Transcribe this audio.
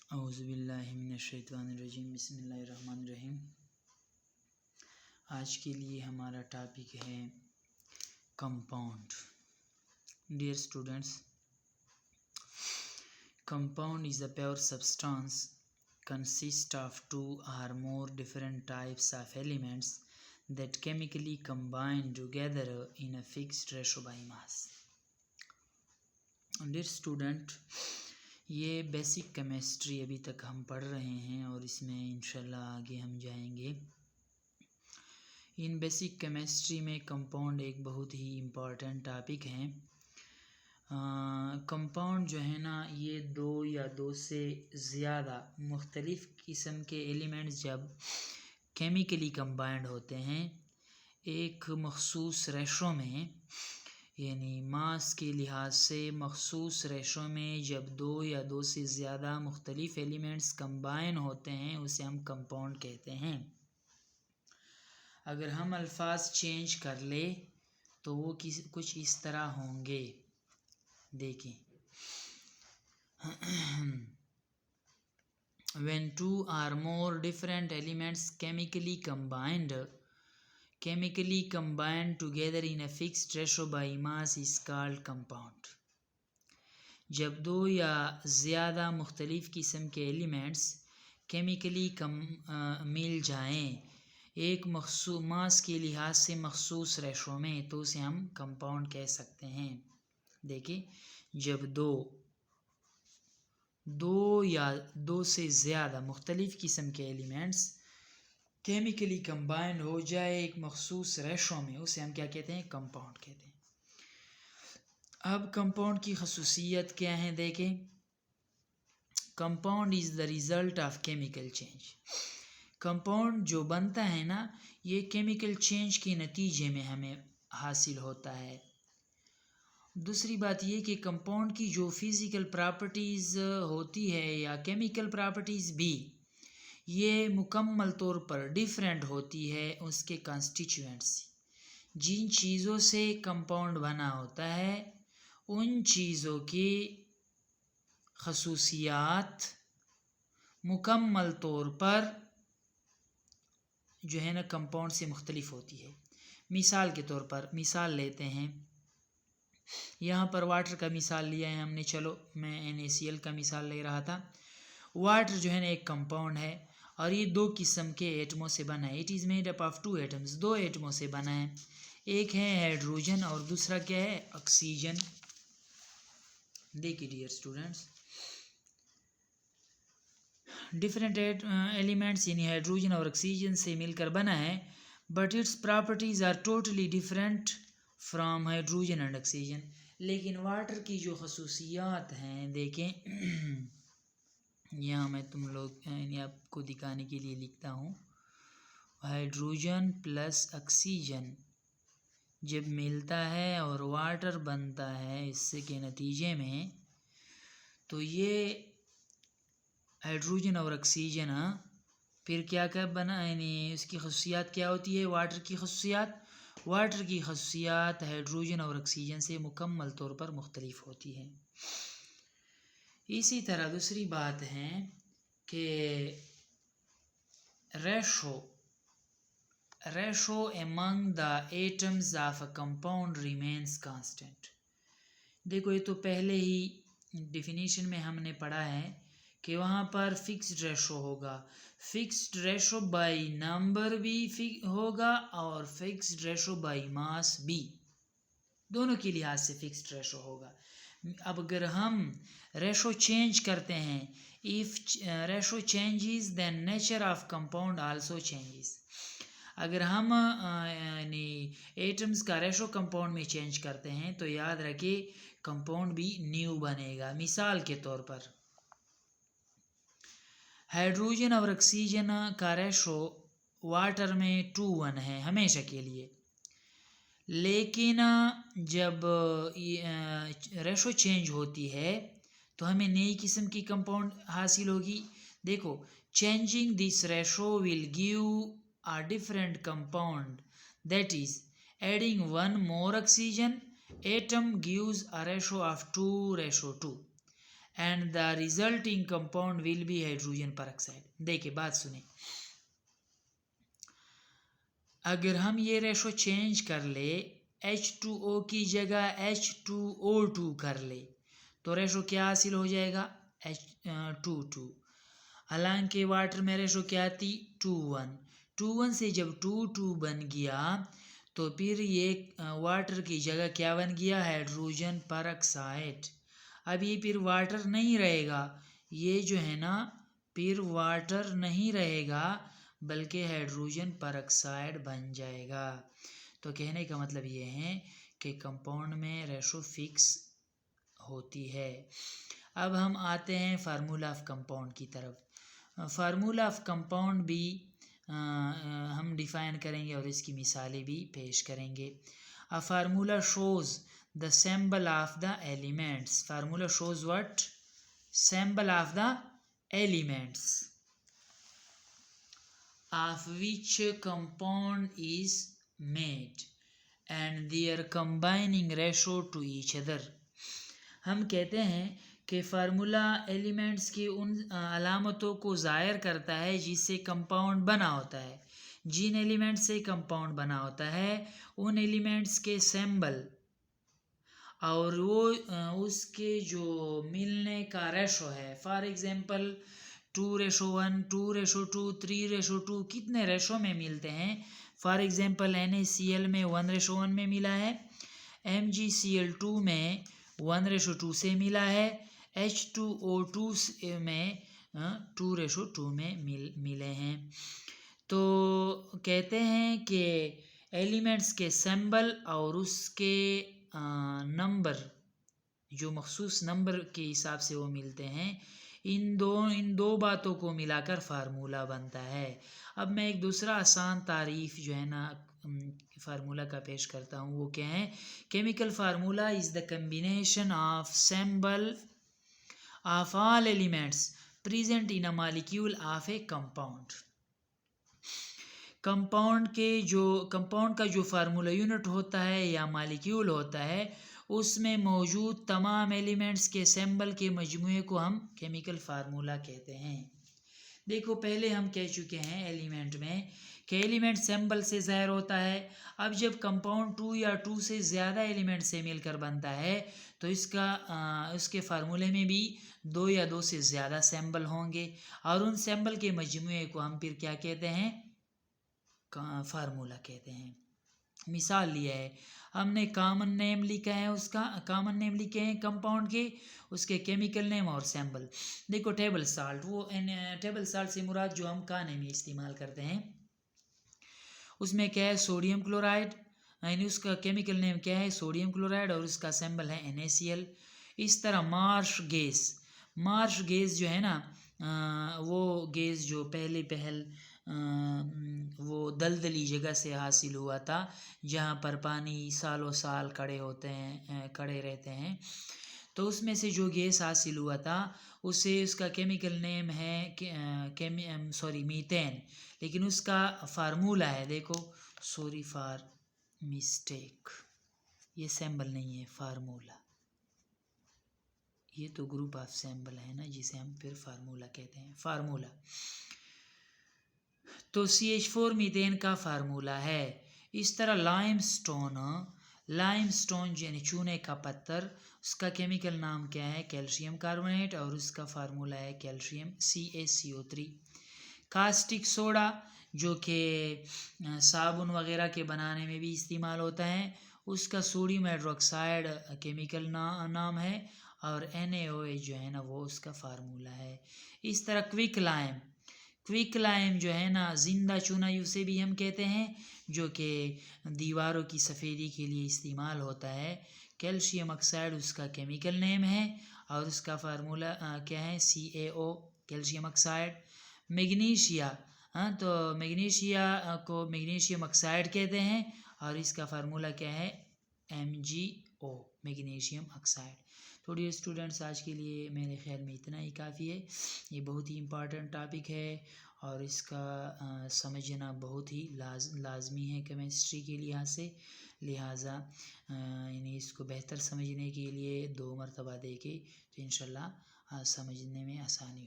औज़ुबिल्लाहि मिनश्शैतानिर्रजीम बिस्मिल्लाहिर्रहमानिर्रहीम। आज के लिए हमारा टॉपिक है compound. Dear students, compound is a pure substance consist of two or more different types of elements that chemically combine together in a fixed ratio by mass. Dear student, ये basic chemistry अभी तक हम पढ़ रहे हैं और इसमें इंशाल्लाह आगे हम जाएंगे। इन बेसिक केमिस्ट्री में कंपाउंड एक बहुत ही इम्पॉर्टेंट टॉपिक है। कंपाउंड जो है ना, ये दो या दो से ज़्यादा मुख्तलिफ़ किस्म के एलिमेंट्स जब केमिकली कंबाइंड होते हैं एक मखसूस रेशो में, यानी मास के लिहाज से मखसूस रेशो में, जब दो या दो से ज़्यादा मुख्तलिफ़ एलिमेंट्स कंबाइन होते हैं उसे हम कंपाउंड कहते हैं। अगर हम अल्फाज चेंज कर ले तो वो कुछ इस तरह होंगे। देखिए, when two or more different elements chemically combined together in a fixed ratio by mass is called compound। जब दो या ज़्यादा मुख्तलिफ़ किस्म के एलिमेंट्स केमिकली मिल जाएं एक मखसूस मास के लिहाज से मखसूस रेशो में, तो उसे हम कंपाउंड कह सकते हैं। देखिए, जब दो या दो से ज़्यादा मुख्तलिफ़ किस्म के एलिमेंट्स केमिकली कंबाइंड हो जाए एक मखसूस रेशो में, उसे हम क्या कहते हैं? कंपाउंड कहते हैं। अब कंपाउंड की खसूसियत क्या है? देखें, compound is the result of chemical change. Compound जो बनता है ना, ये केमिकल चेंज के नतीजे में हमें हासिल होता है। दूसरी बात ये कि कंपाउंड की जो फिज़िकल प्रॉपर्टीज़ होती है या केमिकल प्रॉपर्टीज़ भी, ये मुकम्मल तौर पर डिफरेंट होती है उसके कंस्टिट्यूएंट्स से। जिन चीज़ों से कंपाउंड बना होता है उन चीज़ों की खसूसियात मुकम्मल तौर पर जो है ना कंपाउंड से मुख्तलिफ होती है। मिसाल के तौर पर मिसाल लेते हैं, यहाँ पर वाटर का मिसाल लिया है हमने। चलो, मैं NaCl का मिसाल ले रहा था। वाटर जो है ना एक कंपाउंड है और ये दो किस्म के एटमों से बना है। It is made up of two atoms, दो एटमों से बना है। एक है हाइड्रोजन और दूसरा क्या है? ऑक्सीजन। देखिए डियर स्टूडेंट्स, डिफरेंट एलिमेंट्स यानी हाइड्रोजन और ऑक्सीजन से मिलकर बना है, but its properties are totally different from hydrogen and oxygen. लेकिन वाटर की जो खसूसियात हैं, देखें यहाँ मैं तुम लोग यानी आपको दिखाने के लिए लिखता हूँ। हाइड्रोजन प्लस ऑक्सीजन जब मिलता है और वाटर बनता है इससे के नतीजे में, तो ये हाइड्रोजन और ऑक्सीजन फिर क्या बना, यानी उसकी खसूसियात क्या होती है? वाटर की खसूसियात हाइड्रोजन और ऑक्सीजन से मुकम्मल तौर पर मुख्तलिफ होती है। इसी तरह दूसरी बात है कि ratio among the atoms of a compound remains constant। देखो, ये तो पहले ही डिफिनीशन में हमने पढ़ा है कि वहाँ पर फिक्स्ड रेशो होगा। फिक्स्ड रेशो बाय नंबर भी होगा और फिक्स्ड रेशो बाय मास भी, दोनों के लिहाज से फिक्स्ड रेशो होगा। अब अगर हम रेशो चेंज करते हैं, if ratio changes then nature of compound also changes. अगर हम यानी एटम्स का रेशो कंपाउंड में चेंज करते हैं तो याद रखिए कंपाउंड भी न्यू बनेगा। मिसाल के तौर पर हाइड्रोजन और ऑक्सीजन का रेशो वाटर में 2:1 है हमेशा के लिए, लेकिन जब रेशो चेंज होती है तो हमें नई किस्म की कंपाउंड हासिल होगी। देखो, changing this ratio will give a different compound, that is adding one more oxygen atom gives a ratio of 2:2, and the resulting compound will be hydrogen peroxide. देखिए बात सुने, अगर हम ये रेशो चेंज कर ले, H2O की जगह H2O2 कर ले, तो रेशो क्या हासिल हो जाएगा, H2 हालांकि वाटर में रेशो क्या थी 2:1, 2:1 से जब 2:2 बन गया तो फिर ये वाटर की जगह क्या बन गया, हाइड्रोजन परऑक्साइड। अब ये फिर वाटर नहीं रहेगा, ये जो है ना फिर वाटर नहीं रहेगा बल्कि हाइड्रोजन परऑक्साइड बन जाएगा। तो कहने का मतलब ये है कि कंपाउंड में रेशो फिक्स होती है। अब हम आते हैं फार्मूला ऑफ कंपाउंड की तरफ। फार्मूला ऑफ कंपाउंड भी हम डिफाइन करेंगे और इसकी मिसालें भी पेश करेंगे। A formula shows the symbol of the elements. Formula shows what, symbol of the elements of which compound is made and their combining ratio to each other। हम कहते हैं कि फार्मूला एलिमेंट्स की उन अलामतों को ज़ाहिर करता है जिससे कंपाउंड बना होता है। जिन एलिमेंट से कंपाउंड बना होता है उन एलिमेंट्स के सिंबल और वो उसके जो मिलने का रेशो है, फॉर एग्जांपल 2:1, 2:2, 3:2 कितने रेशो में मिलते हैं। फॉर एग्जांपल NaCl में 1:1 में मिला है, MgCl2 में 1:2 से मिला है, H2O2 में 2:2 में मिले हैं। तो कहते हैं कि एलिमेंट्स के सिंबल और उसके नंबर जो मखसूस नंबर के हिसाब से वो मिलते हैं, इन दो बातों को मिलाकर फार्मूला बनता है। अब मैं एक दूसरा आसान तारीफ जो है ना फार्मूला का पेश करता हूँ, वो क्या है, chemical formula is the combination of symbol of all elements present in a molecule of A compound. Compound का जो फार्मूला यूनिट होता है या मॉलिक्यूल होता है उसमें मौजूद तमाम एलिमेंट्स के सिंबल के मजमूए को हम केमिकल फार्मूला कहते हैं। देखो पहले हम कह चुके हैं एलिमेंट में कि एलिमेंट सिंबल से ज़ाहिर होता है। अब जब कंपाउंड 2 या 2 से ज़्यादा एलिमेंट से मिलकर बनता है तो उसके फार्मूले में भी 2 या 2 से ज़्यादा सिंबल होंगे और उन सिंबल के मजमूए को हम फिर क्या कहते हैं, फार्मूला कहते हैं। मिसाल लिया है, हमने कॉमन नेम लिखा है, उसका कॉमन नेम लिखे हैं कंपाउंड के, उसके केमिकल नेम और सिंबल। देखो टेबल साल्ट, वो टेबल साल्ट से मुराद जो हम खाने में इस्तेमाल करते हैं उसमें क्या है, सोडियम क्लोराइड, यानी उसका केमिकल नेम क्या है, सोडियम क्लोराइड और उसका सिंबल है NaCl। इस तरह मार्श गैस जो है ना, वो गैस जो पहल वो दलदली जगह से हासिल हुआ था जहाँ पर पानी सालों साल खड़े रहते हैं, तो उसमें से जो गैस हासिल हुआ था उसे उसका केमिकल नेम है मीथेन, लेकिन उसका फार्मूला है, देखो सॉरी फॉर मिस्टेक, ये सिंबल नहीं है फार्मूला, ये तो ग्रुप ऑफ सिंबल है ना जिसे हम फिर फार्मूला कहते हैं। फार्मूला तो CH4 मीथेन का फार्मूला है। इस तरह लाइमस्टोन यानी चूने का पत्थर, उसका केमिकल नाम क्या है, कैल्शियम कार्बोनेट और उसका फार्मूला है कैल्शियम CaCO3। कास्टिक सोडा जो कि साबुन वगैरह के बनाने में भी इस्तेमाल होता है, उसका सोडियम हाइड्रोक्साइड केमिकल नाम है और NaOH जो है ना वो उसका फार्मूला है। इस तरह क्विक लाइम जो है ना जिंदा चूना उसे भी हम कहते हैं, जो कि दीवारों की सफ़ेदी के लिए इस्तेमाल होता है। कैल्शियम ऑक्साइड उसका केमिकल नेम है और उसका फार्मूला क्या है, CaO कैल्शियम ऑक्साइड। मैग्नीशिया, तो मैग्नीशिया को मैग्नीशियम ऑक्साइड कहते हैं और इसका फार्मूला क्या है, MgO मैग्नीशियम ऑक्साइड। थोड़ी स्टूडेंट्स आज के लिए मेरे ख्याल में इतना ही काफ़ी है। ये बहुत ही इम्पॉर्टेंट टॉपिक है और इसका समझना बहुत ही लाजमी है केमिस्ट्री के लिहाज से, लिहाजा यानी इसको बेहतर समझने के लिए 2 मरतबा देके तो इंशाल्लाह समझने में आसानी